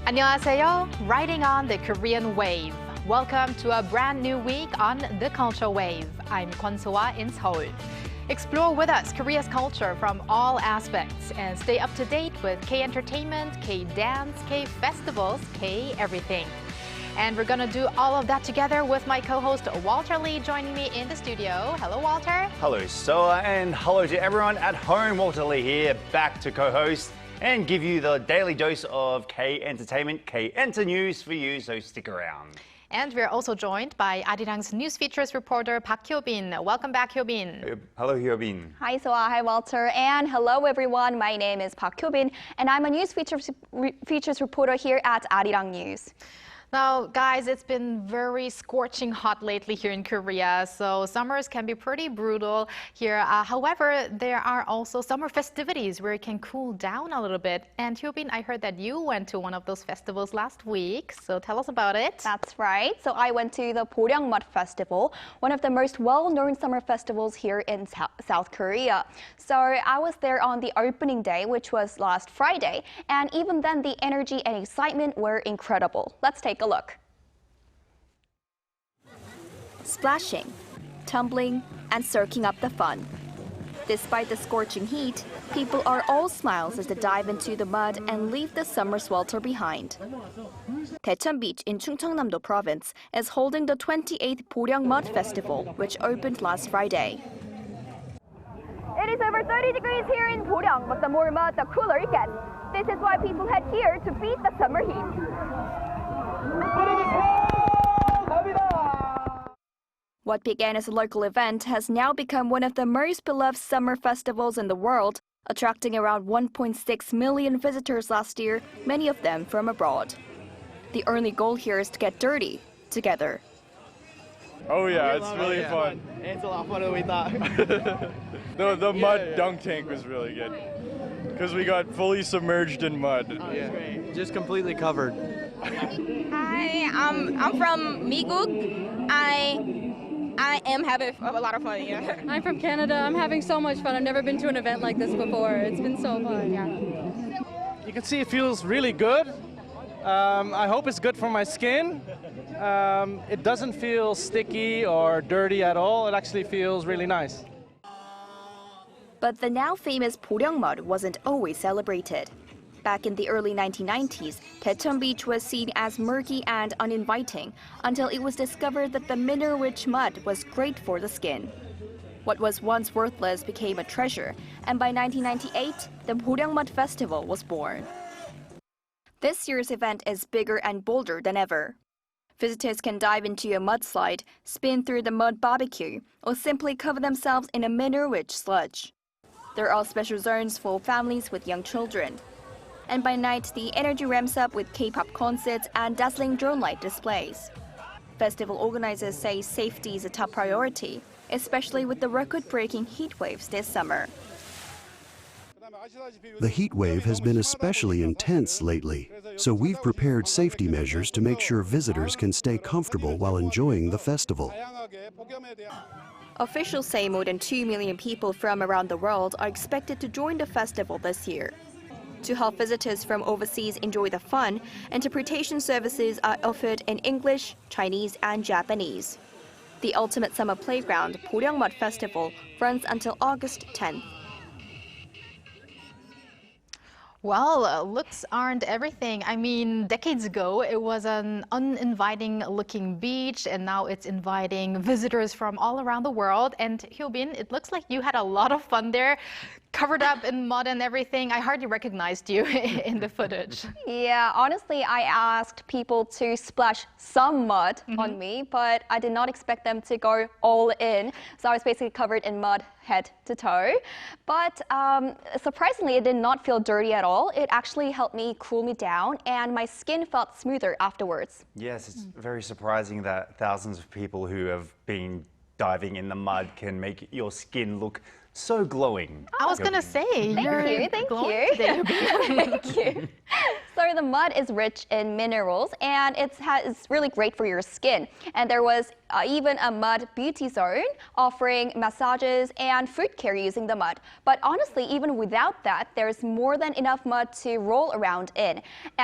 안녕하세요. Riding on the Korean wave. Welcome to a brand new week on the Culture Wave. I'm Kwon So-ah in Seoul. Explore with us Korea's culture from all aspects and stay up to date with K-entertainment, K-dance, K-festivals, K-everything. And we're gonna do all of that together with my co-host Walter Lee joining me in the studio. Hello, Walter. Hello, Soa, and hello to everyone at home. Walter Lee here, back to co-host and give you the daily dose of K-entertainment, K-enter news for you, so stick around. And we're also joined by Arirang's news features reporter Park Hyo-bin. Welcome back, Hyo-bin. Hello, Hyo-bin. Hi, Soa. Hi, Walter. And hello, everyone. My name is Park Hyo-bin, and I'm a news features reporter here at Arirang News. Now, guys, it's been very scorching hot lately here in Korea, so summers can be pretty brutal here. However, there are also summer festivities where it can cool down a little bit. And Hyo-bin, I heard that you went to one of those festivals last week, so tell us about it. That's right. So I went to the Boryeong Mud Festival, one of the most well-known summer festivals here in South Korea. So I was there on the opening day, which was last Friday, and even then the energy and excitement were incredible. Let's take a look. Splashing, tumbling, and soaking up the fun. Despite the scorching heat, people are all smiles as they dive into the mud and leave the summer swelter behind. Daecheon Beach in Chungcheongnam-do Province is holding the 28th Boryeong Mud Festival, which opened last Friday. It is over 30 degrees here in Boryeong, but the more mud, the cooler it gets. This is why people head here to beat the summer heat. What began as a local event has now become one of the most beloved summer festivals in the world, attracting around 1.6 million visitors last year, many of them from abroad. The only goal here is to get dirty together. Oh yeah, it's really fun. It's a lot funner than we thought. The mud dunk tank was really good because we got fully submerged in mud. Oh, yeah. Great. Just completely covered. Hi, I'm from Migook. I am having a lot of fun. Yeah. I'm from Canada. I'm having so much fun. I've never been to an event like this before. It's been so fun. Yeah. You can see it feels really good. I hope it's good for my skin. It doesn't feel sticky or dirty at all. It actually feels really nice. But the now famous Boryeong Mud wasn't always celebrated. Back in the early 1990s, Daecheon Beach was seen as murky and uninviting until it was discovered that the mineral-rich mud was great for the skin. What was once worthless became a treasure, and by 1998, the Boryeong Mud Festival was born. This year's event is bigger and bolder than ever. Visitors can dive into a mudslide, spin through the mud barbecue, or simply cover themselves in a mineral-rich sludge. There are special zones for families with young children. And by night, the energy ramps up with K-pop concerts and dazzling drone light displays. Festival organizers say safety is a top priority, especially with the record-breaking heat waves this summer. The heat wave has been especially intense lately, so we've prepared safety measures to make sure visitors can stay comfortable while enjoying the festival. Officials say more than 2 million people from around the world are expected to join the festival this year. To help visitors from overseas enjoy the fun, interpretation services are offered in English, Chinese, and Japanese. The ultimate summer playground, Boryeong Mud Festival, runs until August 10th. Well, looks aren't everything. I mean, decades ago, it was an uninviting looking beach, and now it's inviting visitors from all around the world. And Hyo-bin, it looks like you had a lot of fun there, covered up in mud and everything. I hardly recognized you in the footage. Yeah, honestly, I asked people to splash some mud on me, but I did not expect them to go all in. So I was basically covered in mud head to toe. But surprisingly, it did not feel dirty at all. It actually helped me cool me down, and my skin felt smoother afterwards. Yes, it's very surprising that thousands of people who have been diving in the mud can make your skin look so glowing. I was gonna say, Thank you. Thank you. So the mud mud is rich in minerals and it's really great for your skin. And there was even a mud beauty zone offering massages and foot care using the mud. But honestly, even without that, there's more than enough mud to roll around in.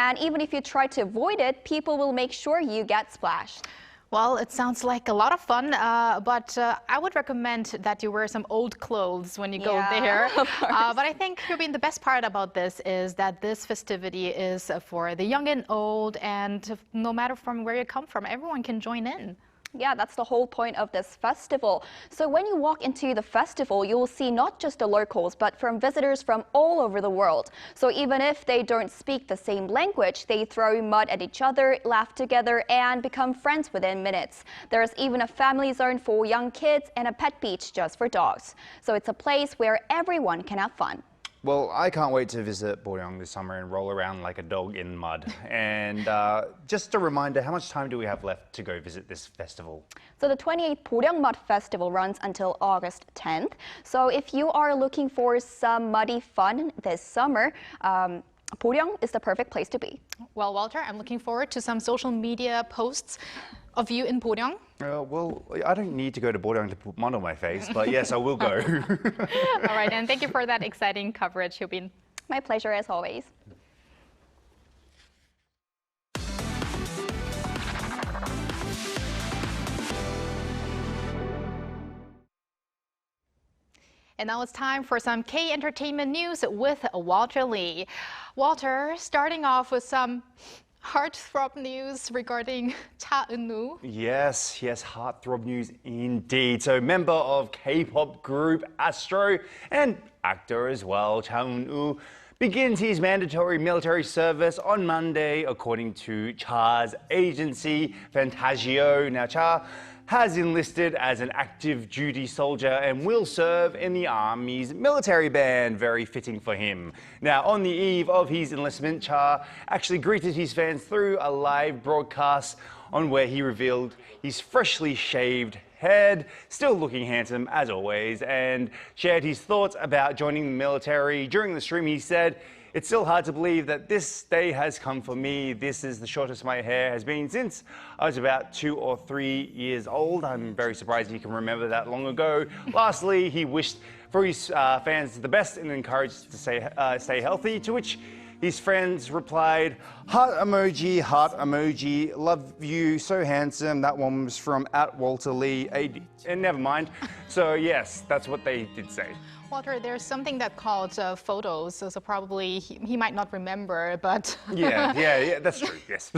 And even if you try to avoid it, people will make sure you get splashed. Well, it sounds like a lot of fun, but I would recommend that you wear some old clothes when you go there. Of course. But I think, Hyobin, the best part about this is that this festivity is for the young and old, and no matter from where you come from, everyone can join in. Yeah, that's the whole point of this festival. So when you walk into the festival, you will see not just the locals, but from visitors from all over the world. So even if they don't speak the same language, they throw mud at each other, laugh together, and become friends within minutes. There's even a family zone for young kids and a pet beach just for dogs. So it's a place where everyone can have fun. Well, I can't wait to visit Boryeong this summer and roll around like a dog in mud. And just a reminder, how much time do we have left to go visit this festival? So the 28th Boryeong Mud Festival runs until August 10th. So if you are looking for some muddy fun this summer, Boryeong is the perfect place to be. Well, Walter, I'm looking forward to some social media posts of you in Boryeong. Well, I don't need to go to Boryeong to put mud on my face, but yes, I will go. All right, and thank you for that exciting coverage, Hyobin. My pleasure as always. And now it's time for some K-entertainment news with Walter Lee. Walter, starting off with some heartthrob news regarding Cha Eun-woo. Yes, heartthrob news indeed. So member of K-pop group Astro and actor as well, Cha Eun-woo begins his mandatory military service on Monday, according to Cha's agency, Fantasio. Now, Cha has enlisted as an active duty soldier and will serve in the Army's military band. Very fitting for him. Now, on the eve of his enlistment, Cha actually greeted his fans through a live broadcast on where he revealed his freshly shaved head, still looking handsome as always, and shared his thoughts about joining the military. During the stream, he said, "It's still hard to believe that this day has come for me. This is the shortest my hair has been since I was about 2 or 3 years old. I'm very surprised he can remember that long ago." Lastly, he wished for his fans the best and encouraged to stay healthy, to which his friends replied, heart emoji, love you, so handsome. That one was from @WalterLee, and never mind. So yes, that's what they did say. Walter, there's something that called photos, so probably he might not remember, but... Yeah, that's true, yes.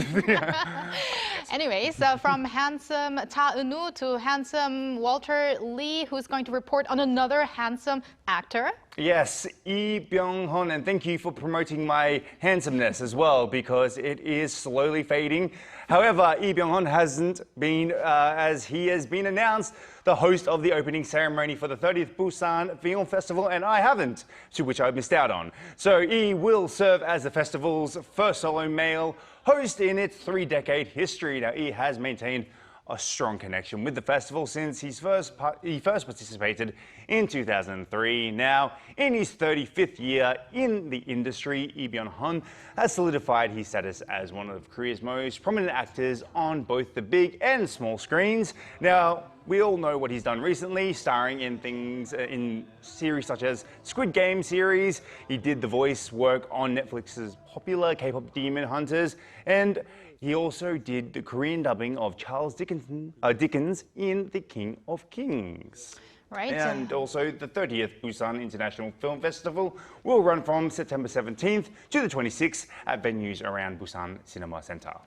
Anyways, from handsome Cha Eun-woo to handsome Walter Lee, who's going to report on another handsome actor. Yes, Lee Byung-hun, and thank you for promoting my handsomeness as well, because it is slowly fading. However, Lee Byung-hun hasn't been, as he has been announced, the host of the opening ceremony for the 30th Busan Film Festival, and I haven't, to which I missed out on. So Lee will serve as the festival's first solo male host in its 3-decade history. Now, Lee has maintained a strong connection with the festival since he first participated in 2003. Now, in his 35th year in the industry, Lee Byung-hun has solidified his status as one of Korea's most prominent actors on both the big and small screens. Now, we all know what he's done recently, starring in things in series such as Squid Game series. He did the voice work on Netflix's popular K-pop Demon Hunters, and he also did the Korean dubbing of Charles Dickens in The King of Kings. Right. And also the 30th Busan International Film Festival will run from September 17th to the 26th at venues around Busan Cinema Center.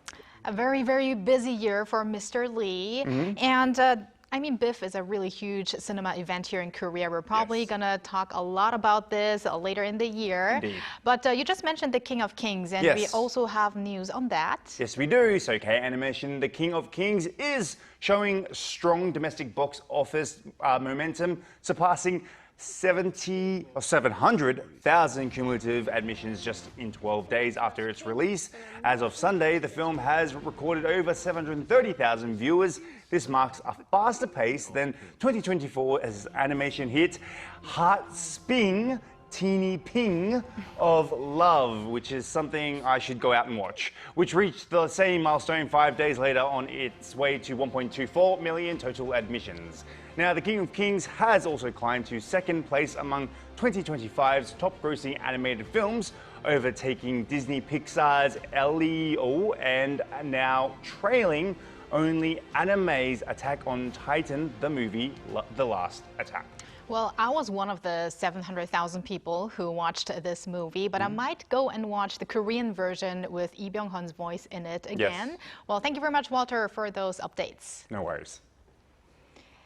A very, very busy year for Mr. Lee. And I mean, BIFF is a really huge cinema event here in Korea. We're probably going to talk a lot about this later in the year. Indeed. But you just mentioned The King of Kings, and we also have news on that. Yes, we do. So K-Animation The King of Kings is showing strong domestic box office momentum, surpassing 700,000 cumulative admissions just in 12 days after its release. As of Sunday, the film has recorded over 730,000 viewers. This marks a faster pace than 2024 as animation hit Heart Sping Teeny Ping of Love, which is something I should go out and watch, which reached the same milestone 5 days later on its way to 1.24 million total admissions. Now, The King of Kings has also climbed to second place among 2025's top-grossing animated films, overtaking Disney Pixar's Hallyu and now trailing only anime's Attack on Titan, the movie The Last Attack. Well, I was one of the 700,000 people who watched this movie, but I might go and watch the Korean version with Lee Byung-hun's voice in it again. Yes. Well, thank you very much, Walter, for those updates. No worries.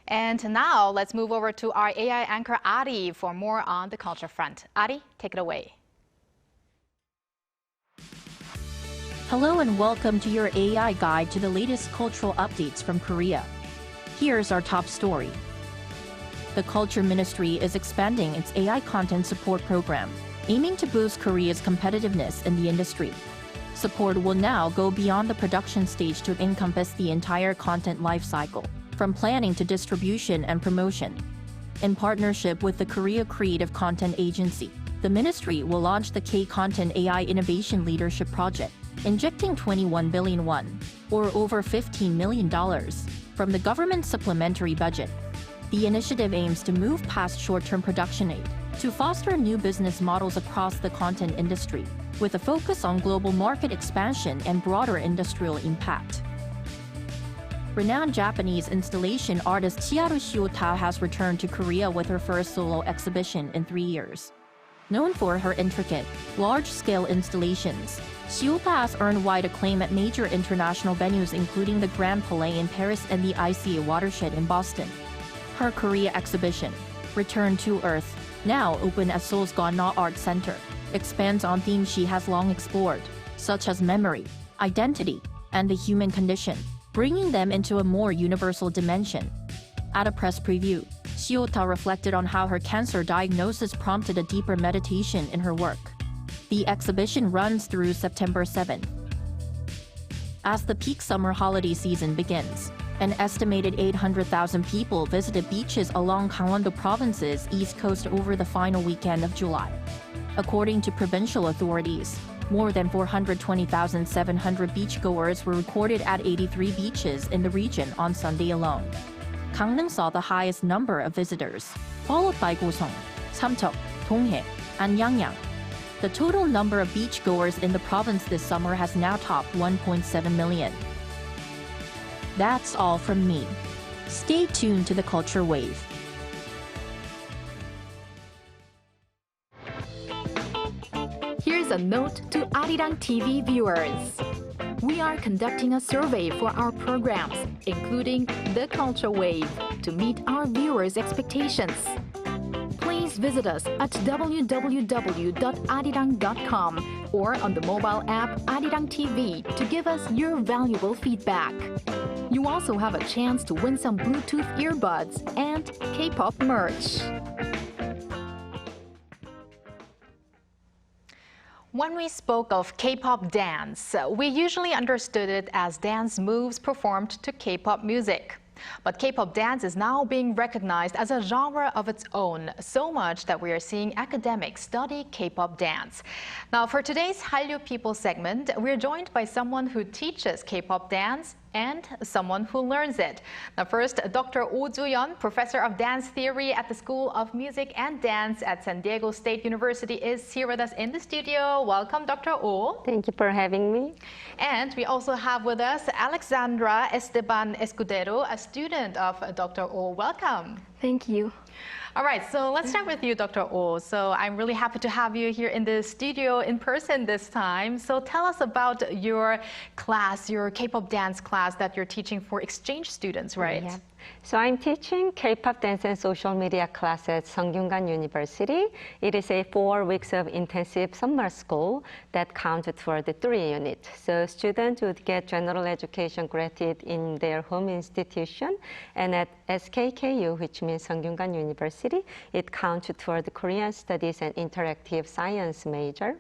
And now let's move over to our AI anchor, Ari, for more on the culture front. Ari, take it away. Hello and welcome to your AI guide to the latest cultural updates from Korea. Here's our top story. The Culture Ministry is expanding its AI content support program, aiming to boost Korea's competitiveness in the industry. Support will now go beyond the production stage to encompass the entire content lifecycle, from planning to distribution and promotion. In partnership with the Korea Creative Content Agency, the ministry will launch the K-Content AI Innovation Leadership Project, injecting 21 billion won, or over $15 million, from the government's supplementary budget. The initiative aims to move past short-term production aid to foster new business models across the content industry, with a focus on global market expansion and broader industrial impact. Renowned Japanese installation artist Chiharu Shiota has returned to Korea with her first solo exhibition in 3 years. Known for her intricate, large-scale installations, Shiota has earned wide acclaim at major international venues including the Grand Palais in Paris and the ICA Watershed in Boston. Her Korea exhibition, Return to Earth, now open at Seoul's Gonna Art Center, expands on themes she has long explored, such as memory, identity, and the human condition, bringing them into a more universal dimension. At a press preview, Shiota reflected on how her cancer diagnosis prompted a deeper meditation in her work. The exhibition runs through September 7th. As the peak summer holiday season begins, an estimated 800,000 people visited beaches along Gangwon-do Province's east coast over the final weekend of July. According to provincial authorities, more than 420,700 beachgoers were recorded at 83 beaches in the region on Sunday alone. Gangneung saw the highest number of visitors, followed by Gosong, Samcheok, Donghae, and Yangyang. The total number of beachgoers in the province this summer has now topped 1.7 million. That's all from me. Stay tuned to the Culture Wave. Here's a note to Arirang TV viewers. We are conducting a survey for our programs, including the Culture Wave, to meet our viewers' expectations. Please visit us at www.arirang.com or on the mobile app Arirang TV to give us your valuable feedback. You also have a chance to win some Bluetooth earbuds and K-pop merch. When we spoke of K-pop dance, we usually understood it as dance moves performed to K-pop music. But K-pop dance is now being recognized as a genre of its own, so much that we are seeing academics study K-pop dance. Now, for today's Hallyu People segment, we're joined by someone who teaches K-pop dance and someone who learns it. Now, first, Dr. Oh Joo-yeon, professor of dance theory at the School of Music and Dance at San Diego State University, is here with us in the studio. Welcome, Dr. Oh. Thank you for having me. And we also have with us Alexandra Esteban Escudero, a student of Dr. Oh. Welcome. Thank you. All right, so let's start with you, Dr. Oh. So I'm really happy to have you here in the studio in person this time. So tell us about your class, your K-pop dance class that you're teaching for exchange students, right? Yeah. So I'm teaching K-pop dance and social media class at Seungkyungan University. It is a 4 weeks of intensive summer school that counted for the 3 units. So students would get general education granted in their home institution, and at SKKU, which means Seungkyungan University, it counted for the Korean Studies and Interactive Science major.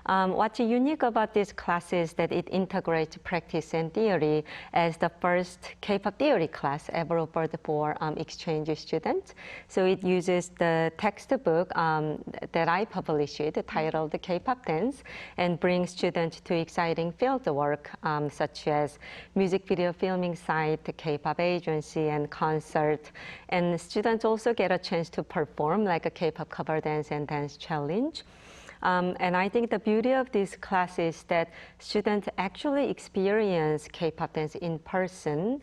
What's unique about this class is that it integrates practice and theory as the first K-pop theory class ever offered for exchange students. So it uses the textbook that I published titled K-pop Dance and brings students to exciting field work such as music video filming site, K-pop agency, and concert. And students also get a chance to perform like a K-pop cover dance and dance challenge. And I think the beauty of this class is that students actually experience K-pop dance in person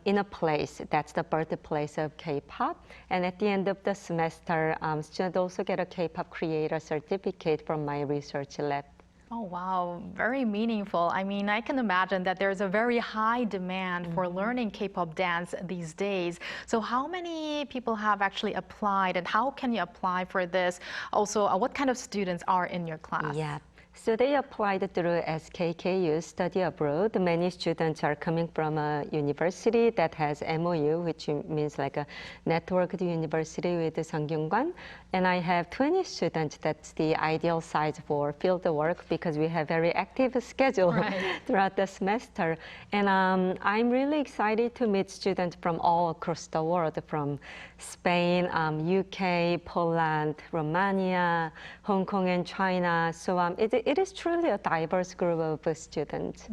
in a place that's the birthplace of K-pop. And at the end of the semester, students also get a K-pop creator certificate from my research lab. Oh, wow, very meaningful. I mean, I can imagine that there's a very high demand for learning K-pop dance these days. So how many people have actually applied, and how can you apply for this? Also, what kind of students are in your class? Yeah. So they applied through SKKU, study abroad. Many students are coming from a university that has MOU, which means like a networked university with Sangyungwan. And I have 20 students. That's the ideal size for field work because we have very active schedule throughout the semester. And I'm really excited to meet students from all across the world, from Spain, UK, Poland, Romania, Hong Kong, and China. So it is truly a diverse group of students.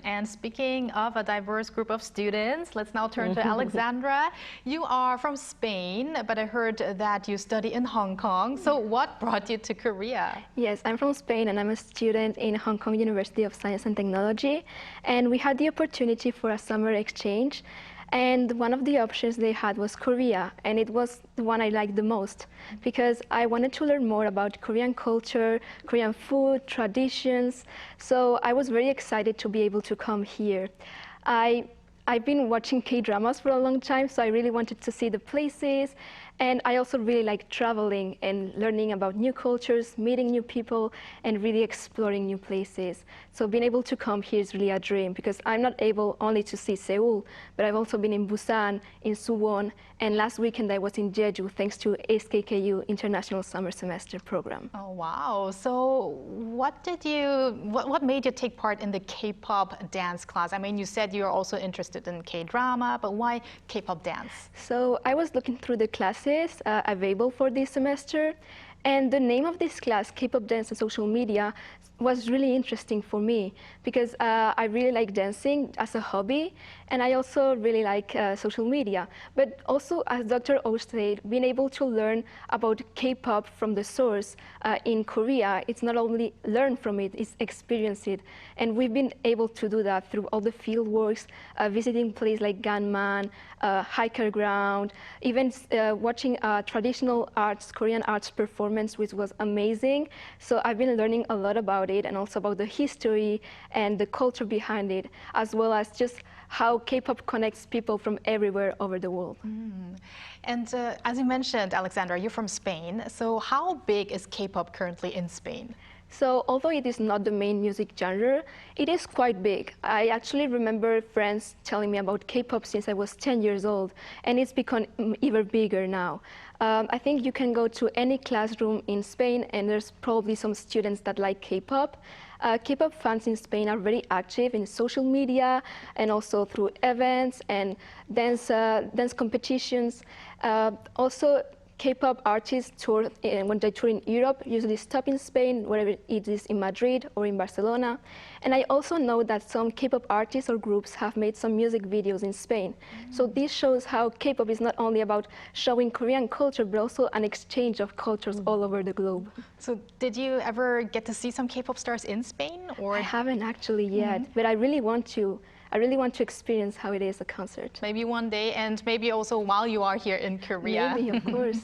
And speaking of a diverse group of students, let's now turn to Alexandra. You are from Spain, but I heard that you study in Hong Kong. So what brought you to Korea? Yes, I'm from Spain and I'm a student in Hong Kong University of Science and Technology. And we had the opportunity for a summer exchange. And one of the options they had was Korea, and it was the one I liked the most because I wanted to learn more about Korean culture, Korean food, traditions. So I was very excited to be able to come here. I've been watching K-dramas for a long time, so I really wanted to see the places. And I also really like traveling and learning about new cultures, meeting new people, and really exploring new places. So being able to come here is really a dream because I'm not able only to see Seoul, but I've also been in Busan, in Suwon, and last weekend I was in Jeju thanks to SKKU International Summer Semester Program. Oh, wow. So what made you take part in the K-pop dance class? I mean, you said you're also interested in K-drama, but why K-pop dance? So I was looking through the classes available for this semester, and the name of this class, K-pop Dance and Social Media, was really interesting for me because I really like dancing as a hobby, and I also really like social media. But also, as Dr. Oh said, being able to learn about K-pop from the source in Korea, it's not only learn from it, it's experience it. And we've been able to do that through all the field works, visiting places like Gangnam, Hiker Ground, even watching traditional arts, Korean arts performance, which was amazing. So I've been learning a lot about it and also about the history and the culture behind it, as well as just how K-pop connects people from everywhere over the world. And as you mentioned, Alexandra, you're from Spain. So how big is K-pop currently in Spain? So although it is not the main music genre, it is quite big. I actually remember friends telling me about K-pop since I was 10 years old, and it's become even bigger now. I think you can go to any classroom in Spain and there's probably some students that like K-pop. K-pop fans in Spain are very active in social media and also through events and dance competitions. Also, K-pop artists tour, when they tour in Europe, usually stop in Spain, wherever it is in Madrid or in Barcelona. And I also know that some K-pop artists or groups have made some music videos in Spain. So this shows how K-pop is not only about showing Korean culture, but also an exchange of cultures all over the globe. So did you ever get to see some K-pop stars in Spain? Or I haven't actually yet, but I really want to. I really want to experience how it is a concert. Maybe one day, and maybe also while you are here in Korea. Maybe, of course.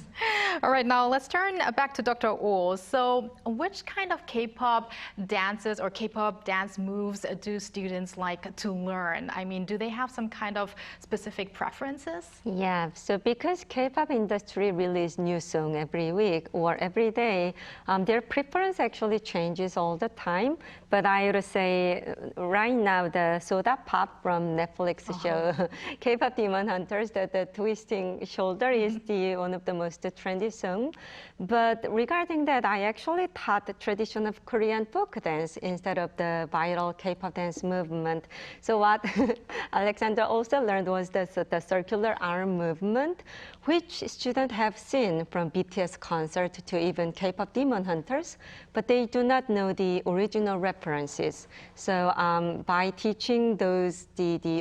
All right, now let's turn back to Dr. Oh. So which kind of K-pop dances or K-pop dance moves do students like to learn? I mean, do they have some kind of specific preferences? Yeah, so because K-pop industry release new song every week or every day, their preference actually changes all the time. But I would say right now the Soda K-pop from Netflix show K-pop Demon Hunters, that the twisting shoulder is one of the most trendy song. But regarding that, I actually taught the tradition of Korean folk dance instead of the viral K-pop dance movement. So what Alexandra also learned was the circular arm movement, which students have seen from BTS concert to even K-pop Demon Hunters, but they do not know the original references. So by teaching the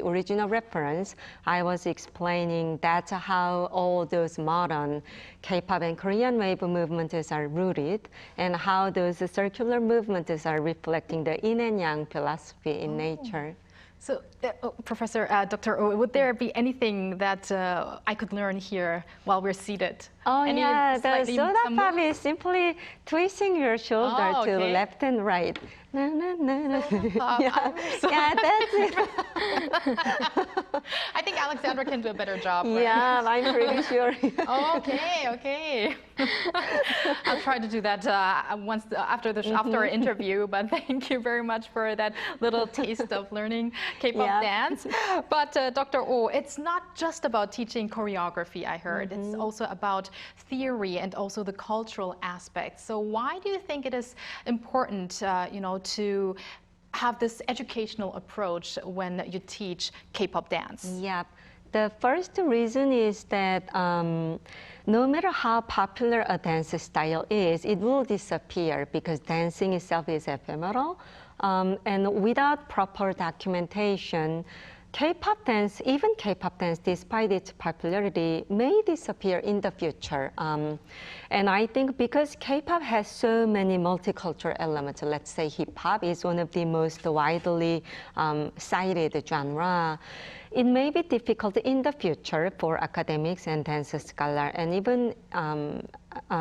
original reference, I was explaining that's how all those modern K-pop and Korean wave movements are rooted, and how those circular movements are reflecting the yin and yang philosophy in nature. So, Professor, Dr. Oh, would there be anything that I could learn here while we're seated? Oh, yeah, the soda pop is simply twisting your shoulder to left and right. Na, na, na, na. Yeah, that's it. I think Alexandra can do a better job. Right? Yeah, I'm pretty sure. Okay. I'll try to do that after our interview, but thank you very much for that little taste of learning K-pop dance. But Dr. Oh, it's not just about teaching choreography, I heard. It's also about theory and also the cultural aspects. So why do you think it is important, to have this educational approach when you teach K-pop dance? Yeah. The first reason is that no matter how popular a dance style is, it will disappear because dancing itself is ephemeral. And without proper documentation, K-pop dance, even K-pop dance, despite its popularity, may disappear in the future. And I think because K-pop has so many multicultural elements, let's say hip-hop is one of the most widely cited genre, it may be difficult in the future for academics and dance scholars and even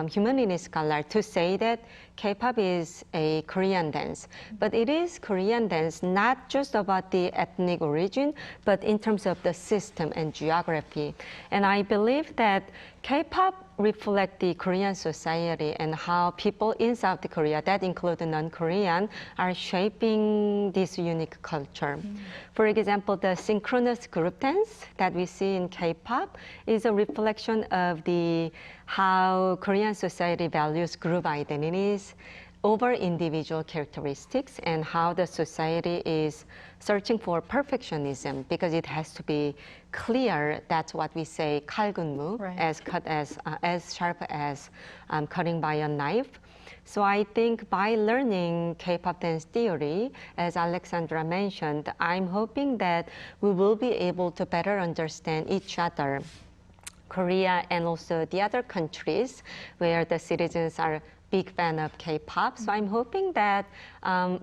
humanities scholars to say that K-pop is a Korean dance. But it is Korean dance not just about the ethnic origin, but in terms of the system and geography. And I believe that K-pop reflect the Korean society and how people in South Korea, that include non-Korean, are shaping this unique culture. For example, the synchronous group dance that we see in K-pop is a reflection of how Korean society values group identities over individual characteristics, and how the society is searching for perfectionism because it has to be clear. That's what we say kalgunmu, as sharp as cutting by a knife. So I think by learning K-pop dance theory, as Alexandra mentioned, I'm hoping that we will be able to better understand each other, Korea and also the other countries where the citizens are big fan of K-pop. So I'm hoping that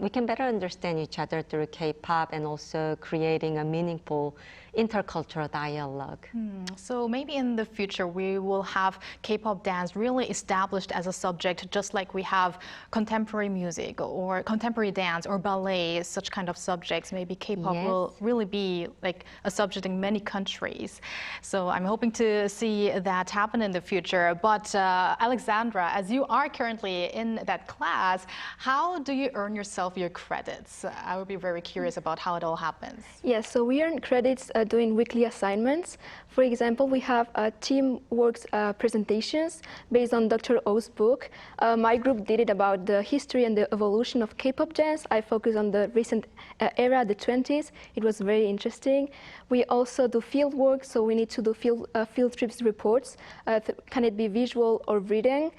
we can better understand each other through K-pop and also creating a meaningful intercultural dialogue. So maybe in the future we will have K-pop dance really established as a subject, just like we have contemporary music or contemporary dance or ballet, such kind of subjects. Maybe K-pop will really be like a subject in many countries. So I'm hoping to see that happen in the future. But Alexandra, as you are currently in that class, how do you earn yourself your credits? I would be very curious about how it all happens. Yes, so we earn credits doing weekly assignments. For example, we have teamwork presentations based on Dr. Oh's book. My group did it about the history and the evolution of K-pop dance. I focus on the recent era, the 20s. It was very interesting. We also do field work, so we need to do field trips reports. Can it be visual or reading?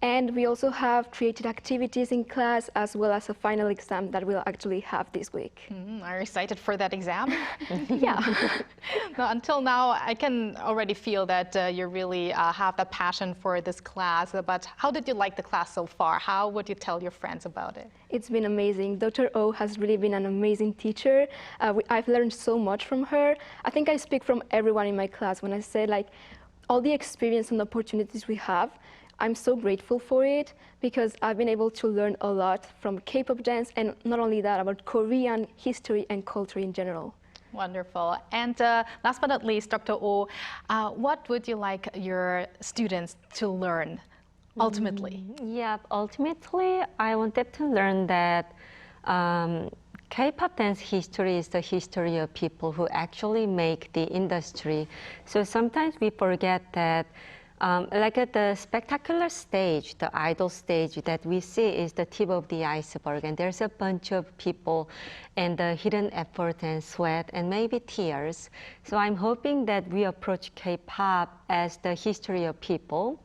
And we also have created activities in class as well as a final exam that we'll actually have this week. Are you excited for that exam? Yeah. Until now, I can already feel that you really have that passion for this class. But how did you like the class so far? How would you tell your friends about it? It's been amazing. Dr. Oh has really been an amazing teacher. I've learned so much from her. I think I speak from everyone in my class when I say all the experience and opportunities we have. I'm so grateful for it because I've been able to learn a lot from K-pop dance, and not only that, about Korean history and culture in general. Wonderful. And last but not least, Dr. Oh, what would you like your students to learn ultimately? Ultimately, I want them to learn that K-pop dance history is the history of people who actually make the industry. So sometimes we forget that like at the spectacular stage, the idol stage that we see is the tip of the iceberg, and there's a bunch of people and the hidden effort and sweat and maybe tears. So I'm hoping that we approach K-pop as the history of people,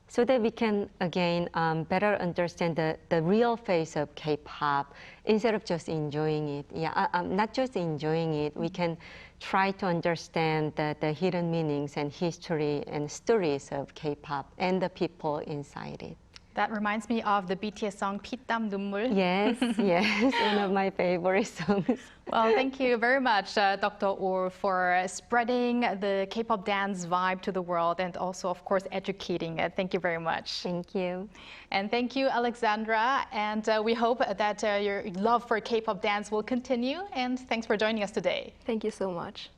so that we can, again, better understand the real face of K-pop instead of just enjoying it. Yeah, not just enjoying it, we can try to understand the hidden meanings and history and stories of K-pop and the people inside it. That reminds me of the BTS song 피땀 눈물. Yes, yes, one of my favorite songs. Well, thank you very much, Dr. Oh, for spreading the K-pop dance vibe to the world and also, of course, educating it. Thank you very much. Thank you. And thank you, Alexandra. And we hope that your love for K-pop dance will continue. And thanks for joining us today. Thank you so much.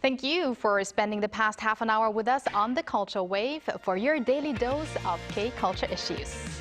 Thank you for spending the past half an hour with us on the Culture Wave for your daily dose of K-culture issues.